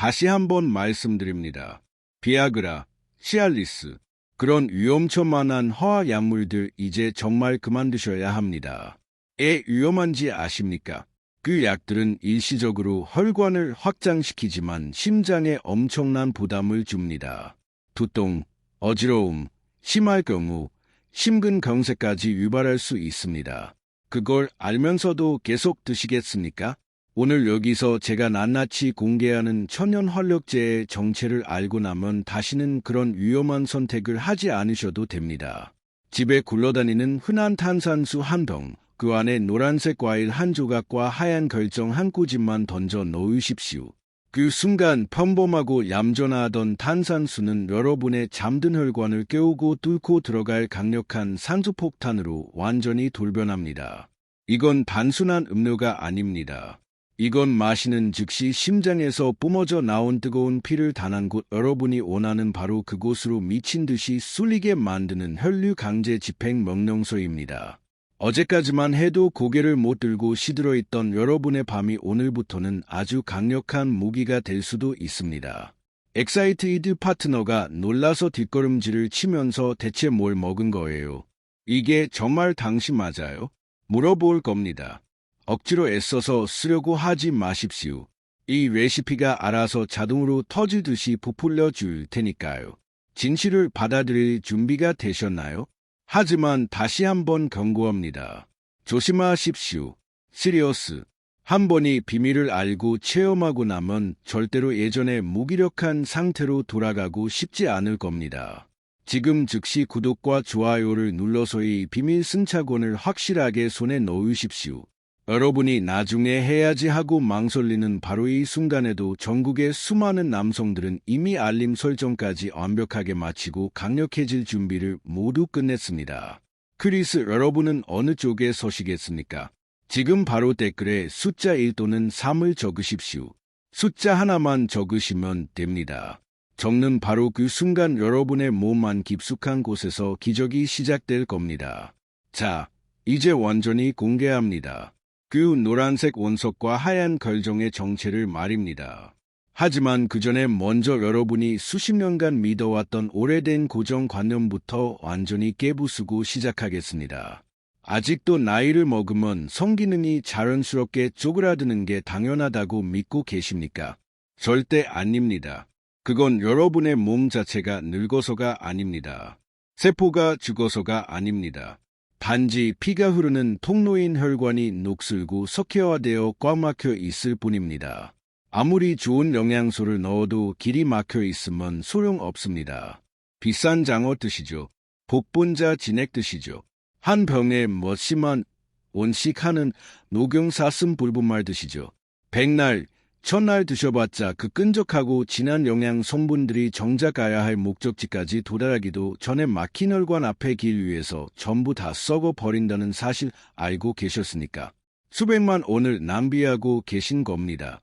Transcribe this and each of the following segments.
다시 한번 말씀드립니다. 비아그라, 시알리스, 그런 위험천만한 화학약물들 이제 정말 그만 드셔야 합니다. 왜 위험한지 아십니까? 그 약들은 일시적으로 혈관을 확장시키지만 심장에 엄청난 부담을 줍니다. 두통, 어지러움, 심할 경우 심근경색까지 유발할 수 있습니다. 그걸 알면서도 계속 드시겠습니까? 오늘 여기서 제가 낱낱이 공개하는 천연활력제의 정체를 알고 나면 다시는 그런 위험한 선택을 하지 않으셔도 됩니다. 집에 굴러다니는 흔한 탄산수 한 병, 그 안에 노란색 과일 한 조각과 하얀 결정 한 꼬집만 던져 넣으십시오. 그 순간 평범하고 얌전하던 탄산수는 여러분의 잠든 혈관을 깨우고 뚫고 들어갈 강력한 산소폭탄으로 완전히 돌변합니다. 이건 단순한 음료가 아닙니다. 이건 마시는 즉시 심장에서 뿜어져 나온 뜨거운 피를 단한 곳 여러분이 원하는 바로 그곳으로 미친 듯이 쏠리게 만드는 혈류 강제 집행 명령서입니다. 어제까지만 해도 고개를 못 들고 시들어있던 여러분의 밤이 오늘부터는 아주 강력한 무기가 될 수도 있습니다. 엑사이티드 파트너가 놀라서 뒷걸음질을 치면서 대체 뭘 먹은 거예요? 이게 정말 당신 맞아요? 물어볼 겁니다. 억지로 애써서 쓰려고 하지 마십시오. 이 레시피가 알아서 자동으로 터지듯이 부풀려 줄 테니까요. 진실을 받아들일 준비가 되셨나요? 하지만 다시 한번 경고합니다. 조심하십시오. 시리어스. 한 번이 비밀을 알고 체험하고 나면 절대로 예전의 무기력한 상태로 돌아가고 싶지 않을 겁니다. 지금 즉시 구독과 좋아요를 눌러서 이 비밀 승차권을 확실하게 손에 넣으십시오. 여러분이 나중에 해야지 하고 망설이는 바로 이 순간에도 전국의 수많은 남성들은 이미 알림 설정까지 완벽하게 마치고 강력해질 준비를 모두 끝냈습니다. 크리스, 여러분은 어느 쪽에 서시겠습니까? 지금 바로 댓글에 숫자 1 또는 3을 적으십시오. 숫자 하나만 적으시면 됩니다. 적는 바로 그 순간 여러분의 몸 안 깊숙한 곳에서 기적이 시작될 겁니다. 자, 이제 완전히 공개합니다. 그 노란색 원석과 하얀 결정의 정체를 말입니다. 하지만 그 전에 먼저 여러분이 수십 년간 믿어왔던 오래된 고정관념부터 완전히 깨부수고 시작하겠습니다. 아직도 나이를 먹으면 성기능이 자연스럽게 쪼그라드는 게 당연하다고 믿고 계십니까? 절대 아닙니다. 그건 여러분의 몸 자체가 늙어서가 아닙니다. 세포가 죽어서가 아닙니다. 단지 피가 흐르는 통로인 혈관이 녹슬고 석회화되어 꽉 막혀 있을 뿐입니다. 아무리 좋은 영양소를 넣어도 길이 막혀 있으면 소용없습니다. 비싼 장어 드시죠. 복분자 진액 드시죠. 한 병에 몇십만 원씩 하는 녹용사슴 불분말 드시죠. 백날, 천날 드셔봤자 그 끈적하고 진한 영양 성분들이 정작 가야 할 목적지까지 도달하기도 전에 막힌 혈관 앞에 길 위에서 전부 다 썩어버린다는 사실 알고 계셨습니까? 수백만 원을 낭비하고 계신 겁니다.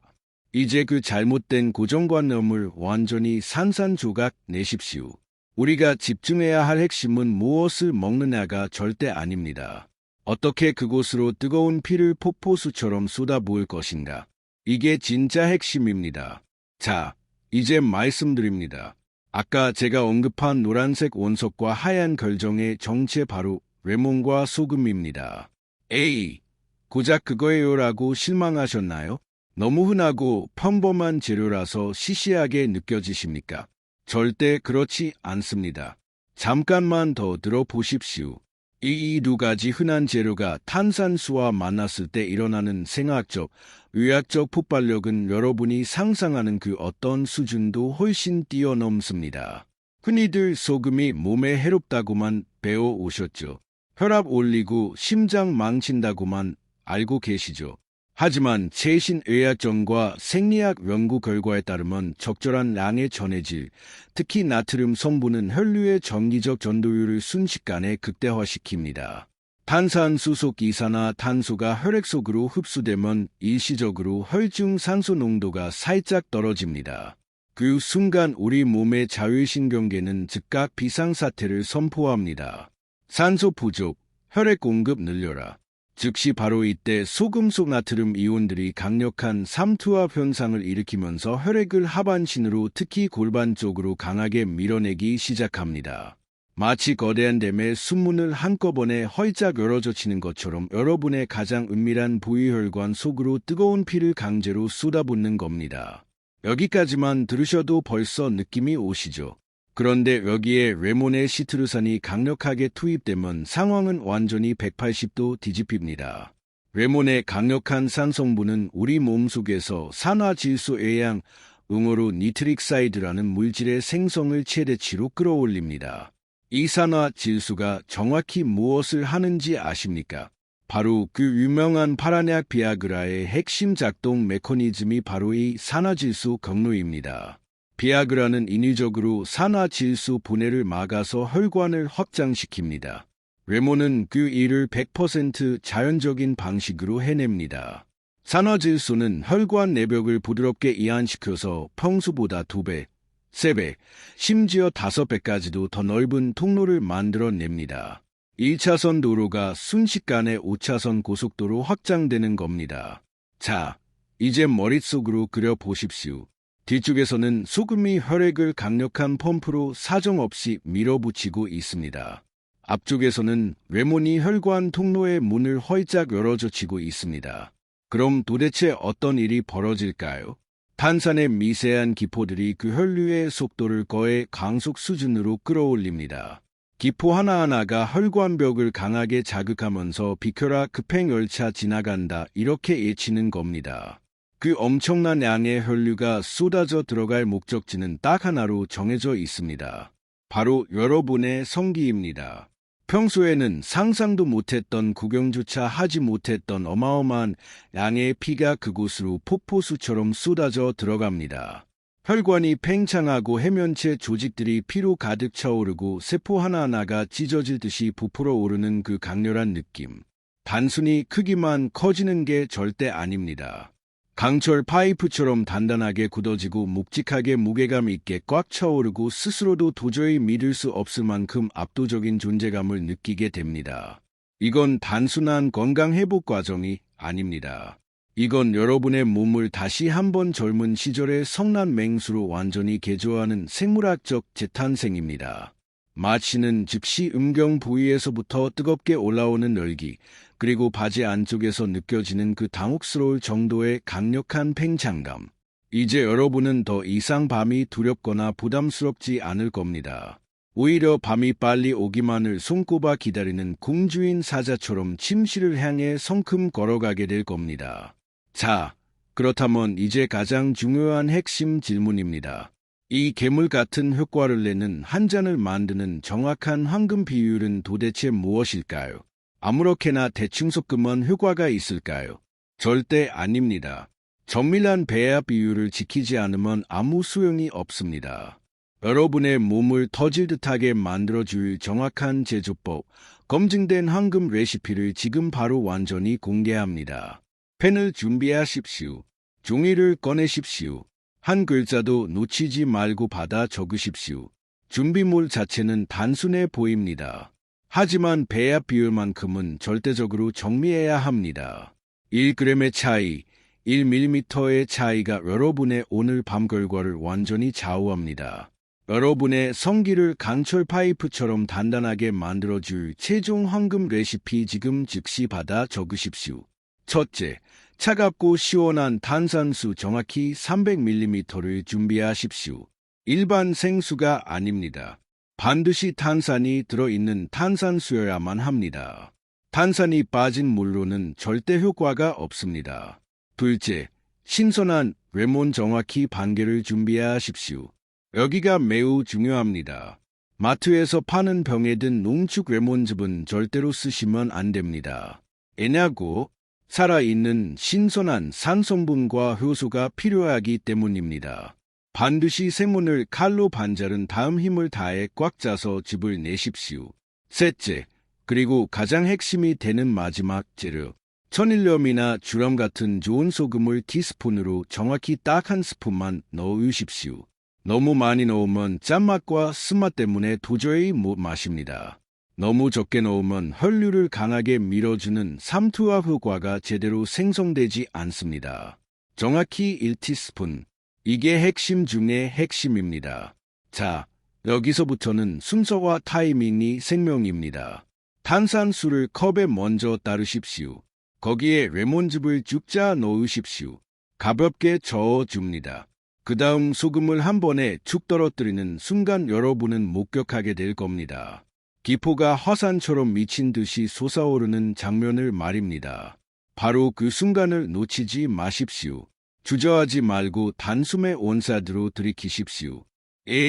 이제 그 잘못된 고정관념을 완전히 산산조각 내십시오. 우리가 집중해야 할 핵심은 무엇을 먹느냐가 절대 아닙니다. 어떻게 그곳으로 뜨거운 피를 폭포수처럼 쏟아부을 것인가? 이게 진짜 핵심입니다. 자, 이제 말씀드립니다. 아까 제가 언급한 노란색 원석과 하얀 결정의 정체 바로 레몬과 소금입니다. 에이, 고작 그거예요라고 실망하셨나요? 너무 흔하고 평범한 재료라서 시시하게 느껴지십니까? 절대 그렇지 않습니다. 잠깐만 더 들어보십시오. 이 두 가지 흔한 재료가 탄산수와 만났을 때 일어나는 생화학적, 의학적 폭발력은 여러분이 상상하는 그 어떤 수준도 훨씬 뛰어넘습니다. 흔히들 소금이 몸에 해롭다고만 배워오셨죠. 혈압 올리고 심장 망친다고만 알고 계시죠. 하지만 최신 의학전과 생리학 연구 결과에 따르면 적절한 양의 전해질, 특히 나트륨 성분은 혈류의 정기적 전도율을 순식간에 극대화시킵니다. 탄산수 속 이산화탄소가 혈액 속으로 흡수되면 일시적으로 혈중 산소 농도가 살짝 떨어집니다. 그 순간 우리 몸의 자율신경계는 즉각 비상사태를 선포합니다. 산소 부족, 혈액 공급 늘려라. 즉시 바로 이때 소금 속 나트륨 이온들이 강력한 삼투압 현상을 일으키면서 혈액을 하반신으로 특히 골반 쪽으로 강하게 밀어내기 시작합니다. 마치 거대한 댐의 숨문을 한꺼번에 활짝 열어젖히는 것처럼 여러분의 가장 은밀한 부위혈관 속으로 뜨거운 피를 강제로 쏟아붓는 겁니다. 여기까지만 들으셔도 벌써 느낌이 오시죠? 그런데 여기에 레몬의 시트루산이 강력하게 투입되면 상황은 완전히 180도 뒤집힙니다. 레몬의 강력한 산 성분은 우리 몸속에서 산화질소 A양, 응어로 니트릭사이드라는 물질의 생성을 최대치로 끌어올립니다. 이 산화질소가 정확히 무엇을 하는지 아십니까? 바로 그 유명한 파라네악 비아그라의 핵심 작동 메커니즘이 바로 이 산화질소 경로입니다. 비아그라는 인위적으로 산화질소 분해를 막아서 혈관을 확장시킵니다. 레몬은 그 일을 100% 자연적인 방식으로 해냅니다. 산화질소는 혈관 내벽을 부드럽게 이완시켜서 평소보다 2배, 3배, 심지어 5배까지도 더 넓은 통로를 만들어냅니다. 1차선 도로가 순식간에 5차선 고속도로 확장되는 겁니다. 자, 이제 머릿속으로 그려보십시오. 뒤쪽에서는 소금이 혈액을 강력한 펌프로 사정없이 밀어붙이고 있습니다. 앞쪽에서는 레몬이 혈관 통로의 문을 활짝 열어젖히고 있습니다. 그럼 도대체 어떤 일이 벌어질까요? 탄산의 미세한 기포들이 그 혈류의 속도를 거의 강속 수준으로 끌어올립니다. 기포 하나하나가 혈관벽을 강하게 자극하면서 비켜라 급행 열차 지나간다 이렇게 예치는 겁니다. 그 엄청난 양의 혈류가 쏟아져 들어갈 목적지는 딱 하나로 정해져 있습니다. 바로 여러분의 성기입니다. 평소에는 상상도 못했던 구경조차 하지 못했던 어마어마한 양의 피가 그곳으로 폭포수처럼 쏟아져 들어갑니다. 혈관이 팽창하고 해면체 조직들이 피로 가득 차오르고 세포 하나하나가 찢어질 듯이 부풀어 오르는 그 강렬한 느낌. 단순히 크기만 커지는 게 절대 아닙니다. 강철 파이프처럼 단단하게 굳어지고 묵직하게 무게감 있게 꽉 차오르고 스스로도 도저히 믿을 수 없을 만큼 압도적인 존재감을 느끼게 됩니다. 이건 단순한 건강 회복 과정이 아닙니다. 이건 여러분의 몸을 다시 한번 젊은 시절의 성난 맹수로 완전히 개조하는 생물학적 재탄생입니다. 마취는 즉시 음경 부위에서부터 뜨겁게 올라오는 열기, 그리고 바지 안쪽에서 느껴지는 그 당혹스러울 정도의 강력한 팽창감. 이제 여러분은 더 이상 밤이 두렵거나 부담스럽지 않을 겁니다. 오히려 밤이 빨리 오기만을 손꼽아 기다리는 공주인 사자처럼 침실을 향해 성큼 걸어가게 될 겁니다. 자, 그렇다면 이제 가장 중요한 핵심 질문입니다. 이 괴물 같은 효과를 내는 한 잔을 만드는 정확한 황금 비율은 도대체 무엇일까요? 아무렇게나 대충 섞으면 효과가 있을까요? 절대 아닙니다. 정밀한 배합 비율을 지키지 않으면 아무 소용이 없습니다. 여러분의 몸을 터질 듯하게 만들어줄 정확한 제조법, 검증된 황금 레시피를 지금 바로 완전히 공개합니다. 펜을 준비하십시오. 종이를 꺼내십시오. 한 글자도 놓치지 말고 받아 적으십시오. 준비물 자체는 단순해 보입니다. 하지만 배합 비율만큼은 절대적으로 정리해야 합니다. 1g의 차이, 1mm의 차이가 여러분의 오늘 밤 결과를 완전히 좌우합니다. 여러분의 성기를 강철 파이프처럼 단단하게 만들어줄 최종 황금 레시피 지금 즉시 받아 적으십시오. 첫째, 차갑고 시원한 탄산수 정확히 300ml를 준비하십시오. 일반 생수가 아닙니다. 반드시 탄산이 들어있는 탄산수여야만 합니다. 탄산이 빠진 물로는 절대 효과가 없습니다. 둘째, 신선한 레몬 정확히 반 개를 준비하십시오. 여기가 매우 중요합니다. 마트에서 파는 병에 든 농축 레몬즙은 절대로 쓰시면 안 됩니다. 왜냐고? 살아있는 신선한 산성분과 효소가 필요하기 때문입니다. 반드시 세문을 칼로 반자른 다음 힘을 다해 꽉 짜서 즙을 내십시오. 셋째, 그리고 가장 핵심이 되는 마지막 재료. 천일염이나 주름 같은 좋은 소금을 티스푼으로 정확히 딱 한 스푼만 넣으십시오. 너무 많이 넣으면 짠맛과 쓴맛 때문에 도저히 못 마십니다. 너무 적게 넣으면 혈류를 강하게 밀어주는 삼투압 효과가 제대로 생성되지 않습니다. 정확히 1티스푼. 이게 핵심 중의 핵심입니다. 자, 여기서부터는 순서와 타이밍이 생명입니다. 탄산수를 컵에 먼저 따르십시오. 거기에 레몬즙을 죽자 넣으십시오. 가볍게 저어줍니다. 그 다음 소금을 한 번에 축 떨어뜨리는 순간 여러분은 목격하게 될 겁니다. 기포가 화산처럼 미친 듯이 솟아오르는 장면을 말입니다. 바로 그 순간을 놓치지 마십시오. 주저하지 말고 단숨에 온사드로 들이키십시오.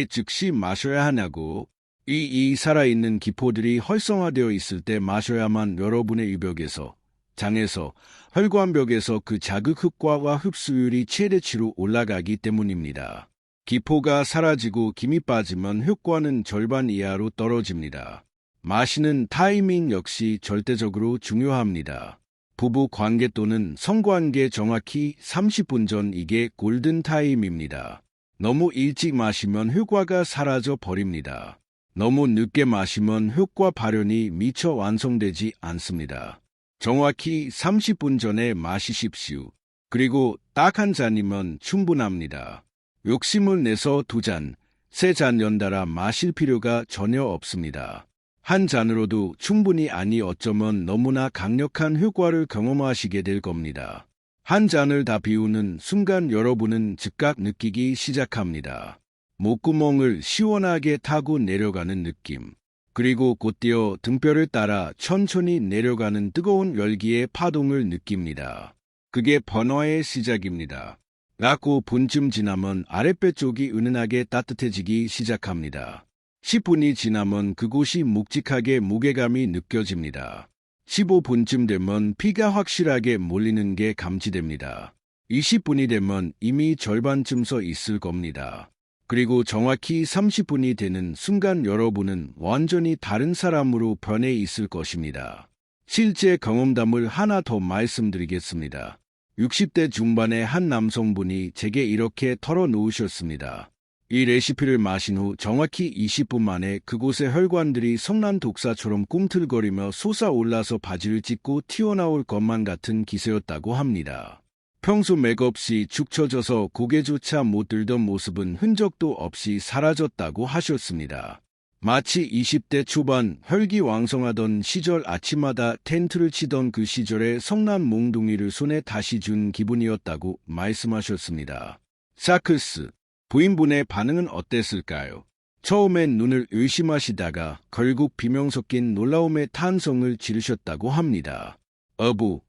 즉시 마셔야 하냐고. 이 살아있는 기포들이 활성화되어 있을 때 마셔야만 여러분의 위벽에서, 장에서, 혈관벽에서 그 자극 효과와 흡수율이 최대치로 올라가기 때문입니다. 기포가 사라지고 김이 빠지면 효과는 절반 이하로 떨어집니다. 마시는 타이밍 역시 절대적으로 중요합니다. 부부 관계 또는 성관계 정확히 30분 전 이게 골든타임입니다. 너무 일찍 마시면 효과가 사라져 버립니다. 너무 늦게 마시면 효과 발현이 미처 완성되지 않습니다. 정확히 30분 전에 마시십시오. 그리고 딱 한 잔이면 충분합니다. 욕심을 내서 2잔, 3잔 연달아 마실 필요가 전혀 없습니다. 한 잔으로도 충분히 아니 어쩌면 너무나 강력한 효과를 경험하시게 될 겁니다. 한 잔을 다 비우는 순간 여러분은 즉각 느끼기 시작합니다. 목구멍을 시원하게 타고 내려가는 느낌. 그리고 곧이어 등뼈를 따라 천천히 내려가는 뜨거운 열기의 파동을 느낍니다. 그게 번화의 시작입니다. 약 5분쯤 지나면 아랫배 쪽이 은은하게 따뜻해지기 시작합니다. 10분이 지나면 그곳이 묵직하게 무게감이 느껴집니다. 15분쯤 되면 피가 확실하게 몰리는 게 감지됩니다. 20분이 되면 이미 절반쯤 서 있을 겁니다. 그리고 정확히 30분이 되는 순간 여러분은 완전히 다른 사람으로 변해 있을 것입니다. 실제 경험담을 하나 더 말씀드리겠습니다. 60대 중반의 한 남성분이 제게 이렇게 털어놓으셨습니다. 이 레시피를 마신 후 정확히 20분 만에 그곳의 혈관들이 성난 독사처럼 꿈틀거리며 솟아올라서 바지를 찢고 튀어나올 것만 같은 기세였다고 합니다. 평소 맥없이 축 처져서 고개조차 못 들던 모습은 흔적도 없이 사라졌다고 하셨습니다. 마치 20대 초반 혈기왕성하던 시절 아침마다 텐트를 치던 그 시절의 성난 몽둥이를 손에 다시 준 기분이었다고 말씀하셨습니다. 사크스, 부인분의 반응은 어땠을까요? 처음엔 눈을 의심하시다가 결국 비명 섞인 놀라움의 탄성을 지르셨다고 합니다. 어부,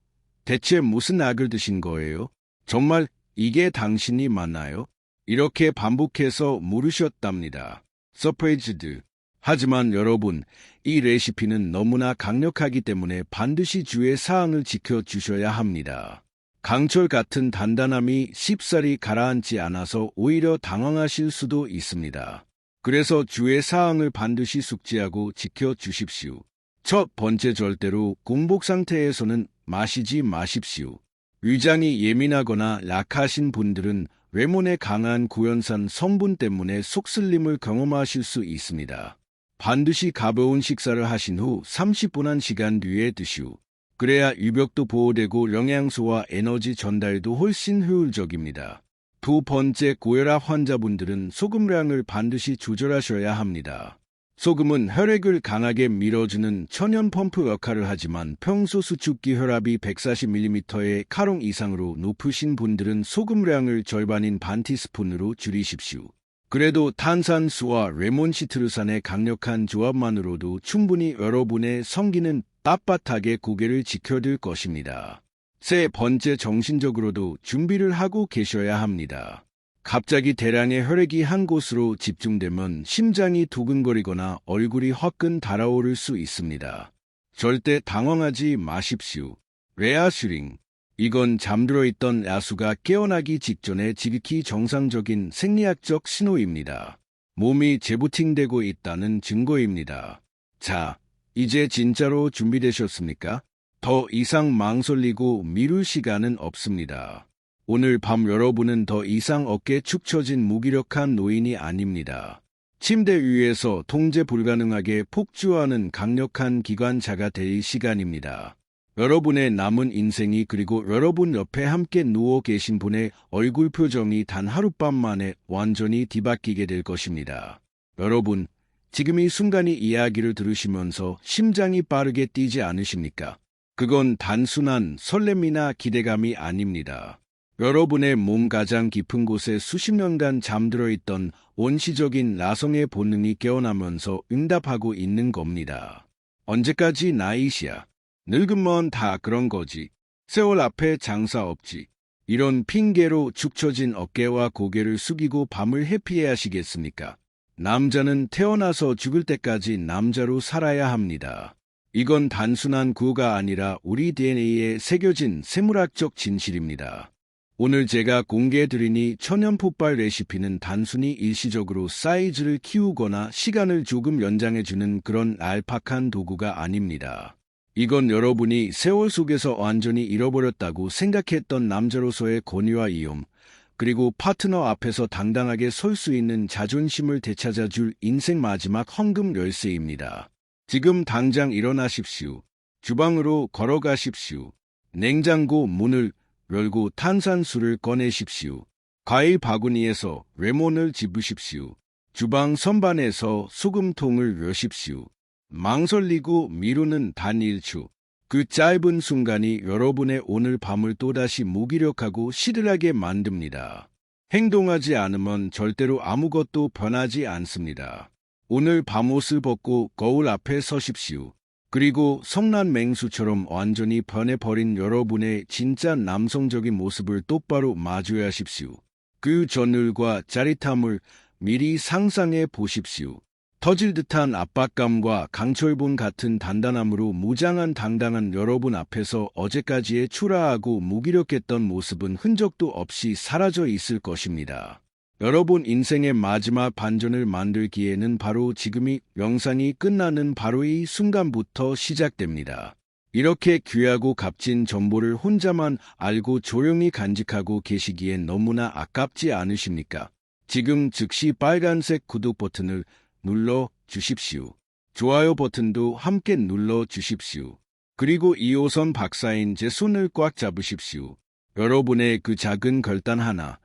대체 무슨 약을 드신 거예요? 정말 이게 당신이 맞나요? 이렇게 반복해서 물으셨답니다. 서프레이즈드. 하지만 여러분, 이 레시피는 너무나 강력하기 때문에 반드시 주의 사항을 지켜주셔야 합니다. 강철 같은 단단함이 쉽사리 가라앉지 않아서 오히려 당황하실 수도 있습니다. 그래서 주의 사항을 반드시 숙지하고 지켜주십시오. 첫 번째, 절대로 공복 상태에서는 마시지 마십시오. 위장이 예민하거나 약하신 분들은 레몬의 강한 구연산 성분 때문에 속슬림을 경험하실 수 있습니다. 반드시 가벼운 식사를 하신 후 30분 시간 뒤에 드시오. 그래야 위벽도 보호되고 영양소와 에너지 전달도 훨씬 효율적입니다. 두 번째, 고혈압 환자분들은 소금량을 반드시 조절하셔야 합니다. 소금은 혈액을 강하게 밀어주는 천연 펌프 역할을 하지만 평소 수축기 혈압이 140mm의 카롱 이상으로 높으신 분들은 소금량을 절반인 반 티스푼으로 줄이십시오. 그래도 탄산수와 레몬 시트루산의 강력한 조합만으로도 충분히 여러분의 성기는 빳빳하게 고개를 지켜들 것입니다. 세 번째, 정신적으로도 준비를 하고 계셔야 합니다. 갑자기 대량의 혈액이 한 곳으로 집중되면 심장이 두근거리거나 얼굴이 화끈 달아오를 수 있습니다. 절대 당황하지 마십시오. 레아슈링. 이건 잠들어 있던 야수가 깨어나기 직전에 지극히 정상적인 생리학적 신호입니다. 몸이 재부팅되고 있다는 증거입니다. 자, 이제 진짜로 준비되셨습니까? 더 이상 망설이고 미룰 시간은 없습니다. 오늘 밤 여러분은 더 이상 어깨 축 처진 무기력한 노인이 아닙니다. 침대 위에서 통제 불가능하게 폭주하는 강력한 기관차가 될 시간입니다. 여러분의 남은 인생이 그리고 여러분 옆에 함께 누워 계신 분의 얼굴 표정이 단 하룻밤 만에 완전히 뒤바뀌게 될 것입니다. 여러분, 지금 이 순간이 이야기를 들으시면서 심장이 빠르게 뛰지 않으십니까? 그건 단순한 설렘이나 기대감이 아닙니다. 여러분의 몸 가장 깊은 곳에 수십 년간 잠들어 있던 원시적인 나성의 본능이 깨어나면서 응답하고 있는 겁니다. 언제까지 나이시야? 늙으면 다 그런 거지. 세월 앞에 장사 없지. 이런 핑계로 축 처진 어깨와 고개를 숙이고 밤을 회피해야 하시겠습니까? 남자는 태어나서 죽을 때까지 남자로 살아야 합니다. 이건 단순한 구호가 아니라 우리 DNA에 새겨진 생물학적 진실입니다. 오늘 제가 공개해드리니 천연 폭발 레시피는 단순히 일시적으로 사이즈를 키우거나 시간을 조금 연장해주는 그런 알팍한 도구가 아닙니다. 이건 여러분이 세월 속에서 완전히 잃어버렸다고 생각했던 남자로서의 권위와 위엄, 그리고 파트너 앞에서 당당하게 설 수 있는 자존심을 되찾아줄 인생 마지막 헌금 열쇠입니다. 지금 당장 일어나십시오. 주방으로 걸어가십시오. 냉장고 문을 열고 탄산수를 꺼내십시오. 과일 바구니에서 레몬을 집으십시오. 주방 선반에서 소금통을 여십시오. 망설이고 미루는 단 1초. 그 짧은 순간이 여러분의 오늘 밤을 또다시 무기력하고 시들하게 만듭니다. 행동하지 않으면 절대로 아무것도 변하지 않습니다. 오늘 밤옷을 벗고 거울 앞에 서십시오. 그리고 성난 맹수처럼 완전히 변해버린 여러분의 진짜 남성적인 모습을 똑바로 마주하십시오. 그 전율과 짜릿함을 미리 상상해 보십시오. 터질 듯한 압박감과 강철분 같은 단단함으로 무장한 당당한 여러분 앞에서 어제까지의 초라하고 무기력했던 모습은 흔적도 없이 사라져 있을 것입니다. 여러분 인생의 마지막 반전을 만들기에는 바로 지금이 영상이 끝나는 바로 이 순간부터 시작됩니다. 이렇게 귀하고 값진 정보를 혼자만 알고 조용히 간직하고 계시기엔 너무나 아깝지 않으십니까? 지금 즉시 빨간색 구독 버튼을 눌러 주십시오. 좋아요 버튼도 함께 눌러 주십시오. 그리고 이호선 박사인 제 손을 꽉 잡으십시오. 여러분의 그 작은 결단 하나,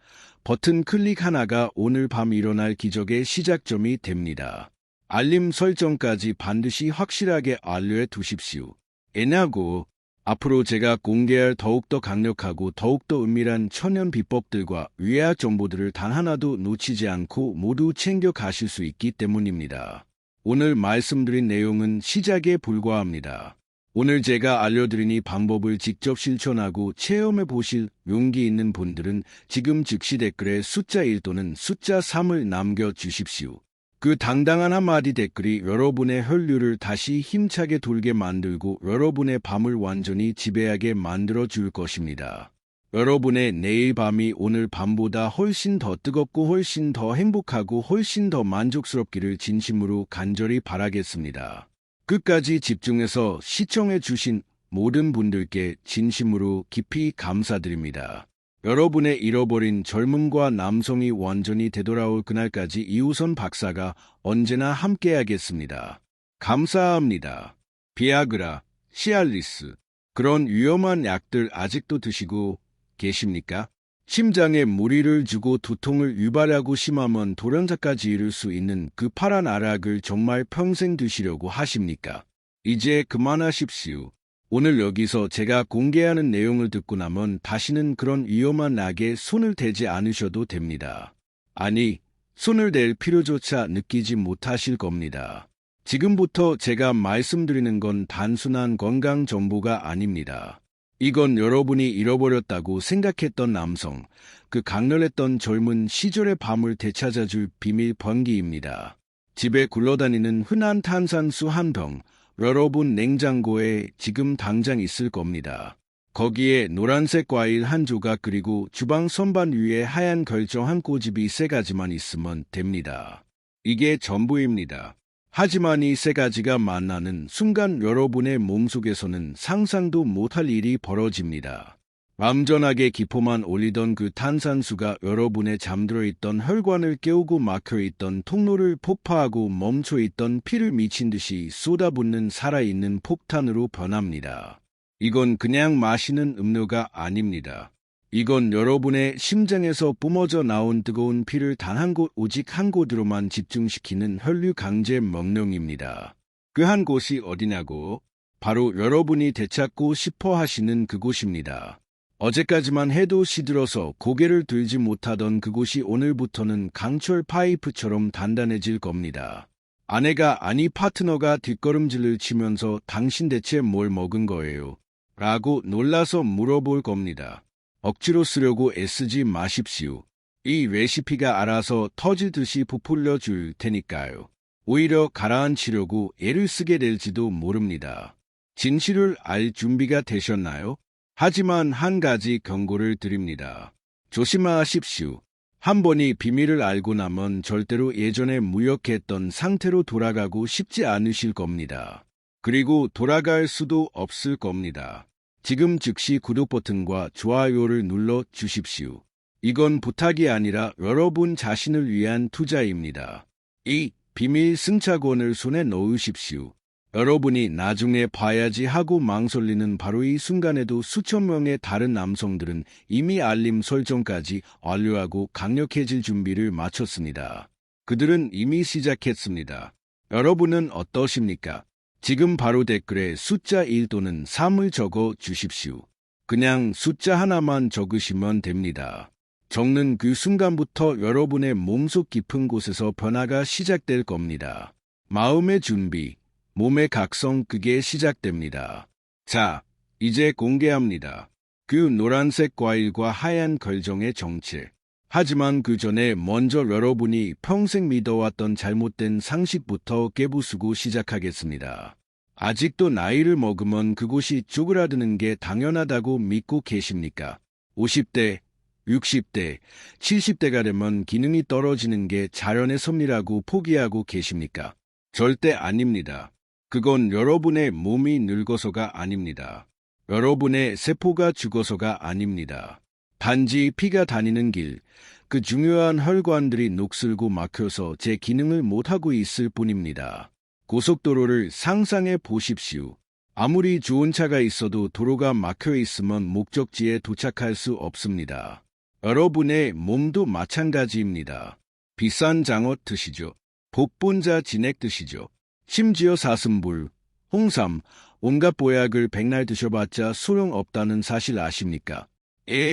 버튼 클릭 하나가 오늘 밤 일어날 기적의 시작점이 됩니다. 알림 설정까지 반드시 확실하게 알려 두십시오. 애냐고 앞으로 제가 공개할 더욱더 강력하고 더욱더 은밀한 천연 비법들과 위약 정보들을 단 하나도 놓치지 않고 모두 챙겨 가실 수 있기 때문입니다. 오늘 말씀드린 내용은 시작에 불과합니다. 오늘 제가 알려드린 이 방법을 직접 실천하고 체험해 보실 용기 있는 분들은 지금 즉시 댓글에 숫자 1 또는 숫자 3을 남겨주십시오. 그 당당한 한마디 댓글이 여러분의 혈류를 다시 힘차게 돌게 만들고 여러분의 밤을 완전히 지배하게 만들어줄 것입니다. 여러분의 내일 밤이 오늘 밤보다 훨씬 더 뜨겁고 훨씬 더 행복하고 훨씬 더 만족스럽기를 진심으로 간절히 바라겠습니다. 끝까지 집중해서 시청해 주신 모든 분들께 진심으로 깊이 감사드립니다. 여러분의 잃어버린 젊음과 남성이 완전히 되돌아올 그날까지 이호선 박사가 언제나 함께하겠습니다. 감사합니다. 비아그라, 시알리스, 그런 위험한 약들 아직도 드시고 계십니까? 심장에 무리를 주고 두통을 유발하고 심하면 돌연사까지 이룰 수 있는 그 파란 아락을 정말 평생 드시려고 하십니까? 이제 그만하십시오. 오늘 여기서 제가 공개하는 내용을 듣고 나면 다시는 그런 위험한 약에 손을 대지 않으셔도 됩니다. 아니, 손을 댈 필요조차 느끼지 못하실 겁니다. 지금부터 제가 말씀드리는 건 단순한 건강 정보가 아닙니다. 이건 여러분이 잃어버렸다고 생각했던 남성, 그 강렬했던 젊은 시절의 밤을 되찾아줄 비밀 번기입니다. 집에 굴러다니는 흔한 탄산수 한 병, 여러분 냉장고에 지금 당장 있을 겁니다. 거기에 노란색 과일 한 조각 그리고 주방 선반 위에 하얀 결정 한 꼬집이 3가지만 있으면 됩니다. 이게 전부입니다. 하지만 이 3가지가 만나는 순간 여러분의 몸속에서는 상상도 못할 일이 벌어집니다. 암전하게 기포만 올리던 그 탄산수가 여러분의 잠들어 있던 혈관을 깨우고 막혀 있던 통로를 폭파하고 멈춰 있던 피를 미친 듯이 쏟아붓는 살아있는 폭탄으로 변합니다. 이건 그냥 마시는 음료가 아닙니다. 이건 여러분의 심장에서 뿜어져 나온 뜨거운 피를 단 한 곳, 오직 한 곳으로만 집중시키는 혈류 강제 명령입니다. 그 한 곳이 어디냐고? 바로 여러분이 되찾고 싶어 하시는 그곳입니다. 어제까지만 해도 시들어서 고개를 들지 못하던 그곳이 오늘부터는 강철 파이프처럼 단단해질 겁니다. 아내가 아니 파트너가 뒷걸음질을 치면서 당신 대체 뭘 먹은 거예요? 라고 놀라서 물어볼 겁니다. 억지로 쓰려고 애쓰지 마십시오. 이 레시피가 알아서 터지듯이 부풀려 줄 테니까요. 오히려 가라앉히려고 애를 쓰게 될지도 모릅니다. 진실을 알 준비가 되셨나요? 하지만 한 가지 경고를 드립니다. 조심하십시오. 한 번이 비밀을 알고 나면 절대로 예전에 무역했던 상태로 돌아가고 싶지 않으실 겁니다. 그리고 돌아갈 수도 없을 겁니다. 지금 즉시 구독 버튼과 좋아요를 눌러 주십시오. 이건 부탁이 아니라 여러분 자신을 위한 투자입니다. 이 비밀 승차권을 손에 넣으십시오. 여러분이 나중에 봐야지 하고 망설이는 바로 이 순간에도 수천 명의 다른 남성들은 이미 알림 설정까지 완료하고 강력해질 준비를 마쳤습니다. 그들은 이미 시작했습니다. 여러분은 어떠십니까? 지금 바로 댓글에 숫자 1 또는 3을 적어 주십시오. 그냥 숫자 하나만 적으시면 됩니다. 적는 그 순간부터 여러분의 몸속 깊은 곳에서 변화가 시작될 겁니다. 마음의 준비, 몸의 각성, 그게 시작됩니다. 자, 이제 공개합니다. 그 노란색 과일과 하얀 결정의 정체. 하지만 그 전에 먼저 여러분이 평생 믿어왔던 잘못된 상식부터 깨부수고 시작하겠습니다. 아직도 나이를 먹으면 그곳이 쪼그라드는 게 당연하다고 믿고 계십니까? 50대, 60대, 70대가 되면 기능이 떨어지는 게 자연의 섭리라고 포기하고 계십니까? 절대 아닙니다. 그건 여러분의 몸이 늙어서가 아닙니다. 여러분의 세포가 죽어서가 아닙니다. 단지 피가 다니는 길, 그 중요한 혈관들이 녹슬고 막혀서 제 기능을 못하고 있을 뿐입니다. 고속도로를 상상해 보십시오. 아무리 좋은 차가 있어도 도로가 막혀 있으면 목적지에 도착할 수 없습니다. 여러분의 몸도 마찬가지입니다. 비싼 장어 드시죠. 복분자 진액 드시죠. 심지어 사슴불, 홍삼, 온갖 보약을 백날 드셔봤자 소용없다는 사실 아십니까?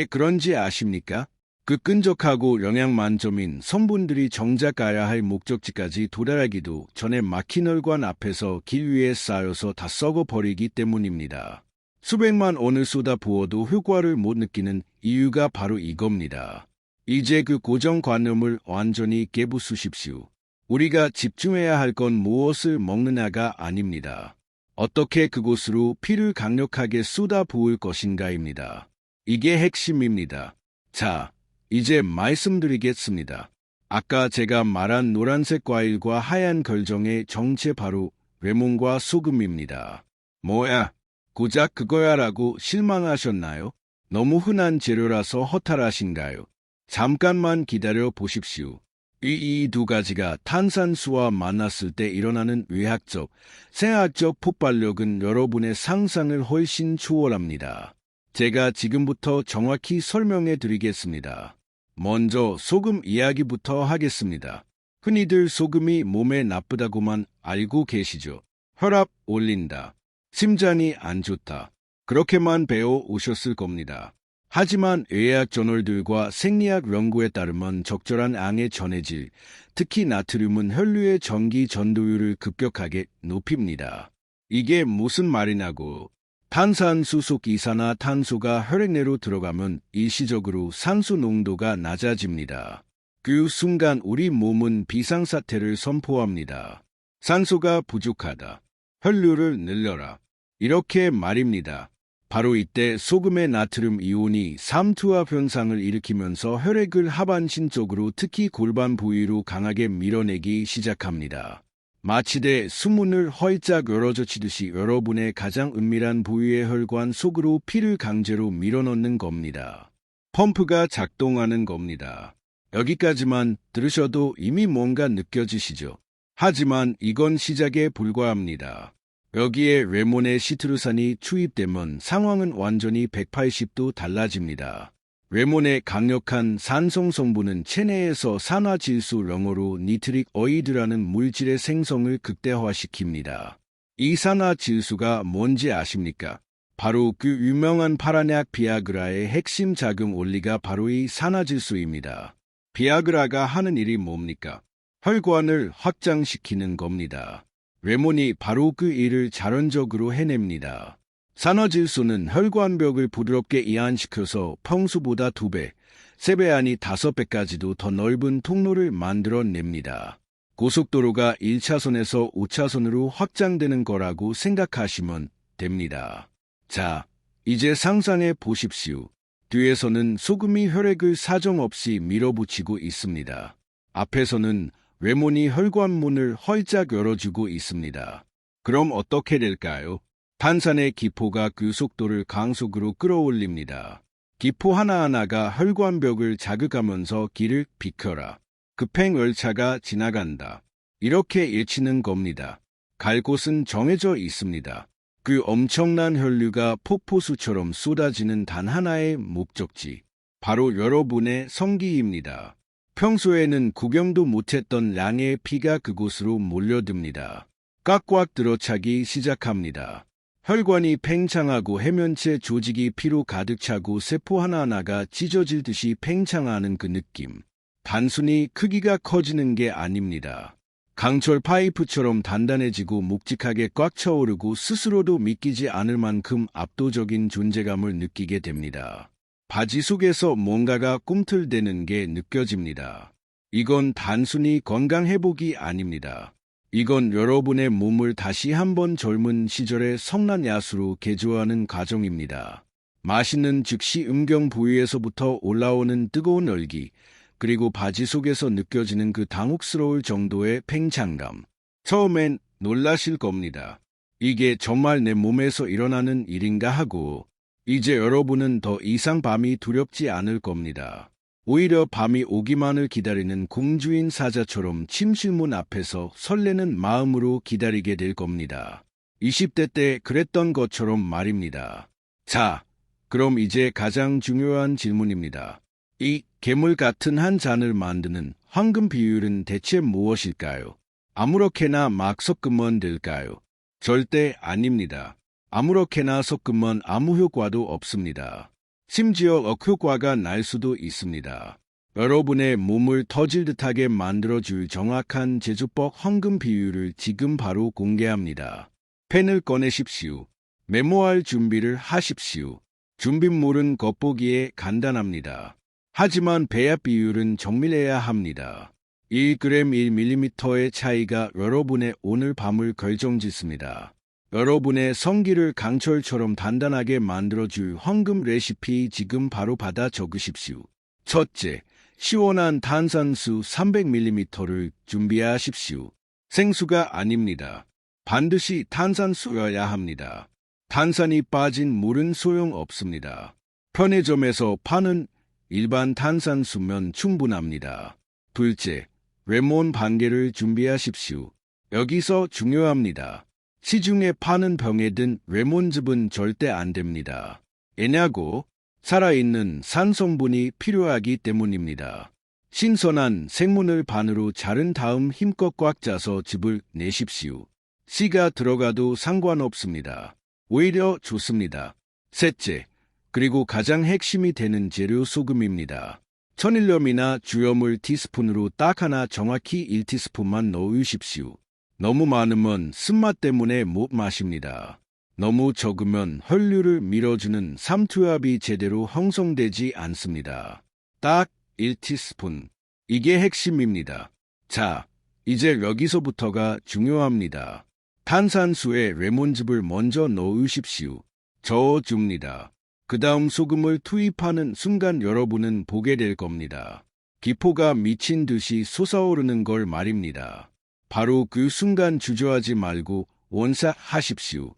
그런지 아십니까? 그 끈적하고 영양 만점인 성분들이 정작 가야 할 목적지까지 도달하기도 전에 막힌 혈관 앞에서 길 위에 쌓여서 다 썩어버리기 때문입니다. 수백만 원을 쏟아 부어도 효과를 못 느끼는 이유가 바로 이겁니다. 이제 그 고정관념을 완전히 깨부수십시오. 우리가 집중해야 할 건 무엇을 먹느냐가 아닙니다. 어떻게 그곳으로 피를 강력하게 쏟아 부을 것인가입니다. 이게 핵심입니다. 자, 이제 말씀드리겠습니다. 아까 제가 말한 노란색 과일과 하얀 결정의 정체 바로 레몬과 소금입니다. 뭐야, 고작 그거야라고 실망하셨나요? 너무 흔한 재료라서 허탈하신가요? 잠깐만 기다려 보십시오. 이 두 가지가 탄산수와 만났을 때 일어나는 의학적, 생학적 폭발력은 여러분의 상상을 훨씬 초월합니다. 제가 지금부터 정확히 설명해 드리겠습니다. 먼저 소금 이야기부터 하겠습니다. 흔히들 소금이 몸에 나쁘다고만 알고 계시죠. 혈압 올린다. 심장이 안 좋다. 그렇게만 배워 오셨을 겁니다. 하지만 의학 저널들과 생리학 연구에 따르면 적절한 양의 전해질, 특히 나트륨은 혈류의 전기 전도율을 급격하게 높입니다. 이게 무슨 말이냐고. 탄산수 속 이산화탄소가 혈액 내로 들어가면 일시적으로 산소 농도가 낮아집니다. 그 순간 우리 몸은 비상사태를 선포합니다. 산소가 부족하다. 혈류를 늘려라. 이렇게 말입니다. 바로 이때 소금의 나트륨 이온이 삼투압 현상을 일으키면서 혈액을 하반신 쪽으로 특히 골반 부위로 강하게 밀어내기 시작합니다. 마치되 수문을 활짝 열어젖히듯이 여러분의 가장 은밀한 부위의 혈관 속으로 피를 강제로 밀어넣는 겁니다. 펌프가 작동하는 겁니다. 여기까지만 들으셔도 이미 뭔가 느껴지시죠? 하지만 이건 시작에 불과합니다. 여기에 레몬의 시트루산이 투입되면 상황은 완전히 180도 달라집니다. 레몬의 강력한 산성 성분은 체내에서 산화질소 영어로 니트릭 어이드라는 물질의 생성을 극대화시킵니다. 이 산화질소가 뭔지 아십니까? 바로 그 유명한 파란약 비아그라의 핵심 작용 원리가 바로 이 산화질소입니다. 비아그라가 하는 일이 뭡니까? 혈관을 확장시키는 겁니다. 레몬이 바로 그 일을 자연적으로 해냅니다. 산화질소는 혈관벽을 부드럽게 이완시켜서 평소보다 2배, 3배 아니 5배까지도 더 넓은 통로를 만들어냅니다. 고속도로가 1차선에서 5차선으로 확장되는 거라고 생각하시면 됩니다. 자, 이제 상상해 보십시오. 뒤에서는 소금이 혈액을 사정없이 밀어붙이고 있습니다. 앞에서는 레몬이 혈관문을 활짝 열어주고 있습니다. 그럼 어떻게 될까요? 탄산의 기포가 그 속도를 강속으로 끌어올립니다. 기포 하나하나가 혈관벽을 자극하면서 길을 비켜라. 급행 열차가 지나간다. 이렇게 일치는 겁니다. 갈 곳은 정해져 있습니다. 그 엄청난 혈류가 폭포수처럼 쏟아지는 단 하나의 목적지. 바로 여러분의 성기입니다. 평소에는 구경도 못했던 양의 피가 그곳으로 몰려듭니다. 꽉꽉 들어차기 시작합니다. 혈관이 팽창하고 해면체 조직이 피로 가득 차고 세포 하나하나가 찢어질 듯이 팽창하는 그 느낌. 단순히 크기가 커지는 게 아닙니다. 강철 파이프처럼 단단해지고 묵직하게 꽉 차오르고 스스로도 믿기지 않을 만큼 압도적인 존재감을 느끼게 됩니다. 바지 속에서 뭔가가 꿈틀대는 게 느껴집니다. 이건 단순히 건강 회복이 아닙니다. 이건 여러분의 몸을 다시 한번 젊은 시절의 성난 야수로 개조하는 과정입니다. 맛있는 즉시 음경 부위에서부터 올라오는 뜨거운 열기, 그리고 바지 속에서 느껴지는 그 당혹스러울 정도의 팽창감. 처음엔 놀라실 겁니다. 이게 정말 내 몸에서 일어나는 일인가 하고, 이제 여러분은 더 이상 밤이 두렵지 않을 겁니다. 오히려 밤이 오기만을 기다리는 공주인 사자처럼 침실문 앞에서 설레는 마음으로 기다리게 될 겁니다. 20대 때 그랬던 것처럼 말입니다. 자, 그럼 이제 가장 중요한 질문입니다. 이 괴물 같은 한 잔을 만드는 황금 비율은 대체 무엇일까요? 아무렇게나 막 섞으면 될까요? 절대 아닙니다. 아무렇게나 섞으면 아무 효과도 없습니다. 심지어 억효과가 날 수도 있습니다. 여러분의 몸을 터질 듯하게 만들어줄 정확한 제조법 황금 비율을 지금 바로 공개합니다. 펜을 꺼내십시오. 메모할 준비를 하십시오. 준비물은 겉보기에 간단합니다. 하지만 배합 비율은 정밀해야 합니다. 1g 1mm의 차이가 여러분의 오늘 밤을 결정짓습니다. 여러분의 성기를 강철처럼 단단하게 만들어줄 황금 레시피 지금 바로 받아 적으십시오. 첫째, 시원한 탄산수 300ml를 준비하십시오. 생수가 아닙니다. 반드시 탄산수여야 합니다. 탄산이 빠진 물은 소용없습니다. 편의점에서 파는 일반 탄산수면 충분합니다. 둘째, 레몬 반 개를 준비하십시오. 여기서 중요합니다. 시중에 파는 병에 든 레몬즙은 절대 안 됩니다. 왜냐고? 살아있는 산성분이 필요하기 때문입니다. 신선한 생문을 반으로 자른 다음 힘껏 꽉 짜서 즙을 내십시오. 씨가 들어가도 상관없습니다. 오히려 좋습니다. 셋째, 그리고 가장 핵심이 되는 재료 소금입니다. 천일염이나 주염을 티스푼으로 딱 하나 정확히 1티스푼만 넣으십시오. 너무 많으면 쓴맛 때문에 못 마십니다. 너무 적으면 혈류를 밀어주는 삼투압이 제대로 형성되지 않습니다. 딱 1티스푼. 이게 핵심입니다. 자, 이제 여기서부터가 중요합니다. 탄산수에 레몬즙을 먼저 넣으십시오. 저어줍니다. 그 다음 소금을 투입하는 순간 여러분은 보게 될 겁니다. 기포가 미친 듯이 솟아오르는 걸 말입니다. 바로 그 순간 주저하지 말고 원샷하십시오.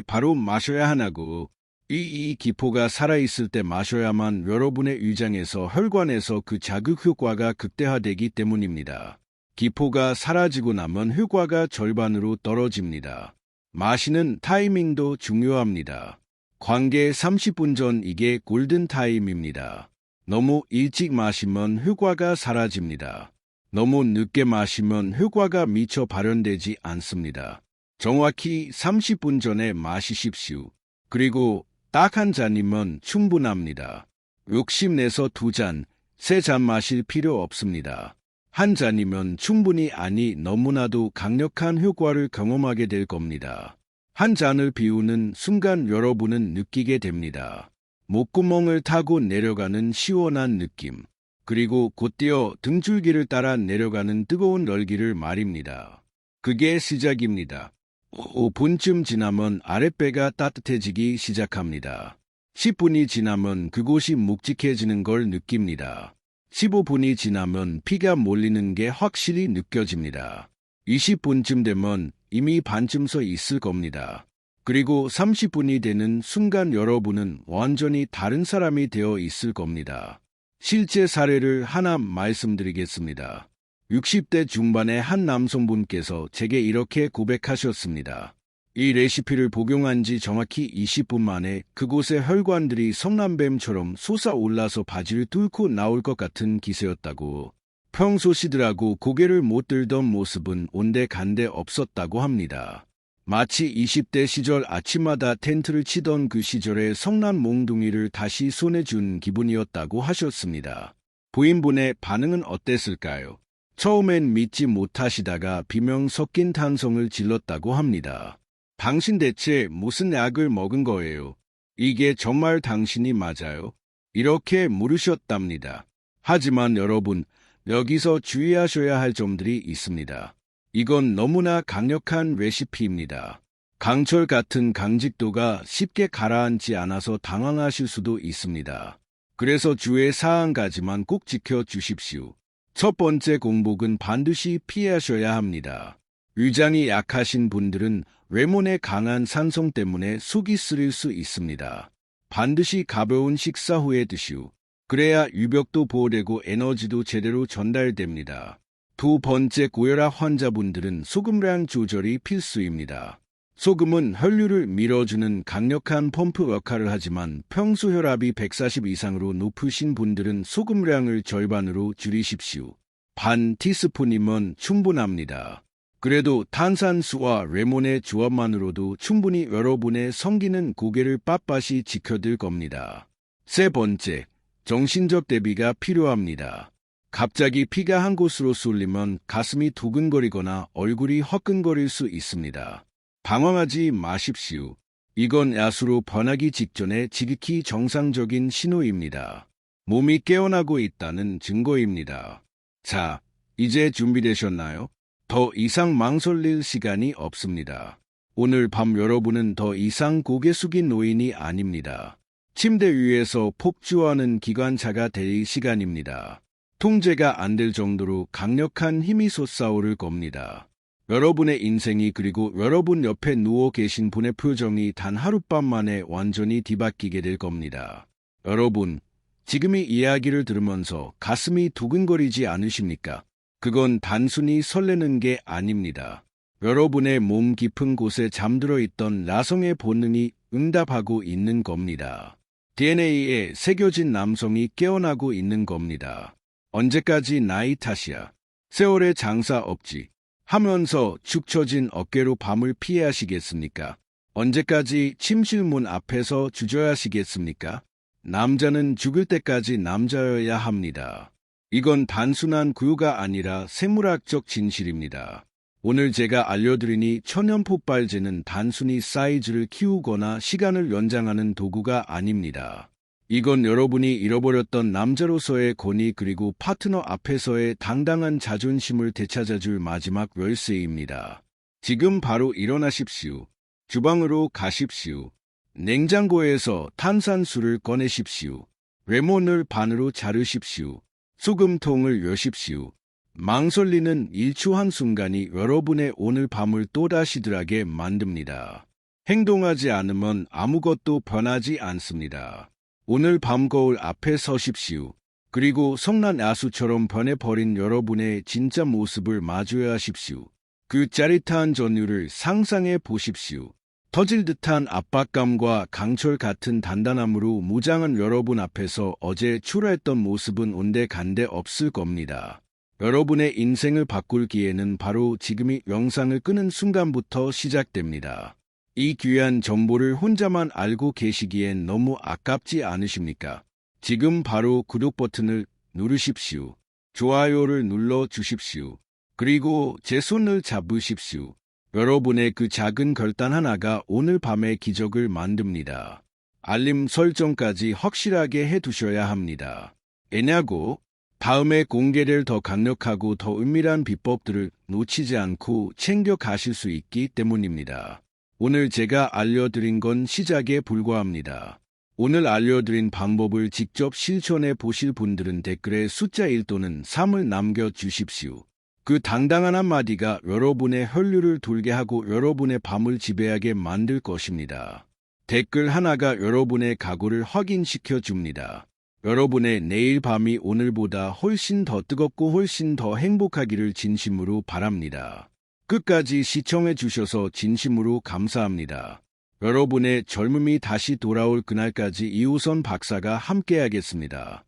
바로 마셔야 하나고, 이 기포가 살아있을 때 마셔야만 여러분의 위장에서 혈관에서 그 자극 효과가 극대화되기 때문입니다. 기포가 사라지고 나면 효과가 절반으로 떨어집니다. 마시는 타이밍도 중요합니다. 관계 30분 전 이게 골든타임입니다. 너무 일찍 마시면 효과가 사라집니다. 너무 늦게 마시면 효과가 미처 발현되지 않습니다. 정확히 30분 전에 마시십시오. 그리고 딱 한 잔이면 충분합니다. 욕심내서 2잔, 3잔 마실 필요 없습니다. 한 잔이면 충분히 아니 너무나도 강력한 효과를 경험하게 될 겁니다. 한 잔을 비우는 순간 여러분은 느끼게 됩니다. 목구멍을 타고 내려가는 시원한 느낌, 그리고 곧이어 등줄기를 따라 내려가는 뜨거운 열기를 말입니다. 그게 시작입니다. 5분쯤 지나면 아랫배가 따뜻해지기 시작합니다. 10분이 지나면 그곳이 묵직해지는 걸 느낍니다. 15분이 지나면 피가 몰리는 게 확실히 느껴집니다. 20분쯤 되면 이미 반쯤 서 있을 겁니다. 그리고 30분이 되는 순간 여러분은 완전히 다른 사람이 되어 있을 겁니다. 실제 사례를 하나 말씀드리겠습니다. 60대 중반의 한 남성분께서 제게 이렇게 고백하셨습니다. 이 레시피를 복용한 지 정확히 20분 만에 그곳의 혈관들이 성남뱀처럼 솟아올라서 바지를 뚫고 나올 것 같은 기세였다고. 평소 시들하고 고개를 못 들던 모습은 온데간데 없었다고 합니다. 마치 20대 시절 아침마다 텐트를 치던 그 시절의 성난 몽둥이를 다시 손에 준 기분이었다고 하셨습니다. 부인분의 반응은 어땠을까요? 처음엔 믿지 못하시다가 비명 섞인 탄성을 질렀다고 합니다. 당신 대체 무슨 약을 먹은 거예요? 이게 정말 당신이 맞아요? 이렇게 물으셨답니다. 하지만 여러분, 여기서 주의하셔야 할 점들이 있습니다. 이건 너무나 강력한 레시피입니다. 강철 같은 강직도가 쉽게 가라앉지 않아서 당황하실 수도 있습니다. 그래서 주의 사항 가지만 꼭 지켜주십시오. 첫 번째 공복은 반드시 피하셔야 합니다. 위장이 약하신 분들은 레몬의 강한 산성 때문에 속이 쓰릴 수 있습니다. 반드시 가벼운 식사 후에 드시오. 그래야 유벽도 보호되고 에너지도 제대로 전달됩니다. 두 번째, 고혈압 환자분들은 소금량 조절이 필수입니다. 소금은 혈류를 밀어주는 강력한 펌프 역할을 하지만 평소 혈압이 140 이상으로 높으신 분들은 소금량을 절반으로 줄이십시오. 반 티스푼이면 충분합니다. 그래도 탄산수와 레몬의 조합만으로도 충분히 여러분의 성기는 고개를 빳빳이 지켜들 겁니다. 세 번째, 정신적 대비가 필요합니다. 갑자기 피가 한 곳으로 쏠리면 가슴이 두근거리거나 얼굴이 화끈거릴 수 있습니다. 당황하지 마십시오. 이건 야수로 변하기 직전에 지극히 정상적인 신호입니다. 몸이 깨어나고 있다는 증거입니다. 자, 이제 준비되셨나요? 더 이상 망설일 시간이 없습니다. 오늘 밤 여러분은 더 이상 고개 숙인 노인이 아닙니다. 침대 위에서 폭주하는 기관차가 될 시간입니다. 통제가 안 될 정도로 강력한 힘이 솟아오를 겁니다. 여러분의 인생이, 그리고 여러분 옆에 누워 계신 분의 표정이 단 하룻밤 만에 완전히 뒤바뀌게 될 겁니다. 여러분, 지금 이 이야기를 들으면서 가슴이 두근거리지 않으십니까? 그건 단순히 설레는 게 아닙니다. 여러분의 몸 깊은 곳에 잠들어 있던 나성의 본능이 응답하고 있는 겁니다. DNA에 새겨진 남성이 깨어나고 있는 겁니다. 언제까지 나이 탓이야? 세월의 장사 없지. 하면서 축 처진 어깨로 밤을 피해하시겠습니까? 언제까지 침실문 앞에서 주저하시겠습니까? 남자는 죽을 때까지 남자여야 합니다. 이건 단순한 구유가 아니라 생물학적 진실입니다. 오늘 제가 알려드리니 천연 폭발제는 단순히 사이즈를 키우거나 시간을 연장하는 도구가 아닙니다. 이건 여러분이 잃어버렸던 남자로서의 권위, 그리고 파트너 앞에서의 당당한 자존심을 되찾아줄 마지막 열쇠입니다. 지금 바로 일어나십시오. 주방으로 가십시오. 냉장고에서 탄산수를 꺼내십시오. 레몬을 반으로 자르십시오. 소금통을 여십시오. 망설이는 일초한 순간이 여러분의 오늘 밤을 또다시 덜하게 만듭니다. 행동하지 않으면 아무것도 변하지 않습니다. 오늘 밤 거울 앞에 서십시오. 그리고 성난 야수처럼 변해버린 여러분의 진짜 모습을 마주하십시오. 그 짜릿한 전율을 상상해 보십시오. 터질 듯한 압박감과 강철 같은 단단함으로 무장한 여러분 앞에서 어제 초라했던 모습은 온데간데 없을 겁니다. 여러분의 인생을 바꿀 기회는 바로 지금이 영상을 끄는 순간부터 시작됩니다. 이 귀한 정보를 혼자만 알고 계시기엔 너무 아깝지 않으십니까? 지금 바로 구독 버튼을 누르십시오. 좋아요를 눌러주십시오. 그리고 제 손을 잡으십시오. 여러분의 그 작은 결단 하나가 오늘 밤의 기적을 만듭니다. 알림 설정까지 확실하게 해두셔야 합니다. 왜냐고? 다음에 공개될 더 강력하고 더 은밀한 비법들을 놓치지 않고 챙겨 가실 수 있기 때문입니다. 오늘 제가 알려드린 건 시작에 불과합니다. 오늘 알려드린 방법을 직접 실천해 보실 분들은 댓글에 숫자 1 또는 3을 남겨주십시오. 그 당당한 한마디가 여러분의 혈류를 돌게 하고 여러분의 밤을 지배하게 만들 것입니다. 댓글 하나가 여러분의 각오를 확인시켜 줍니다. 여러분의 내일 밤이 오늘보다 훨씬 더 뜨겁고 훨씬 더 행복하기를 진심으로 바랍니다. 끝까지 시청해 주셔서 진심으로 감사합니다. 여러분의 젊음이 다시 돌아올 그날까지 이호선 박사가 함께하겠습니다.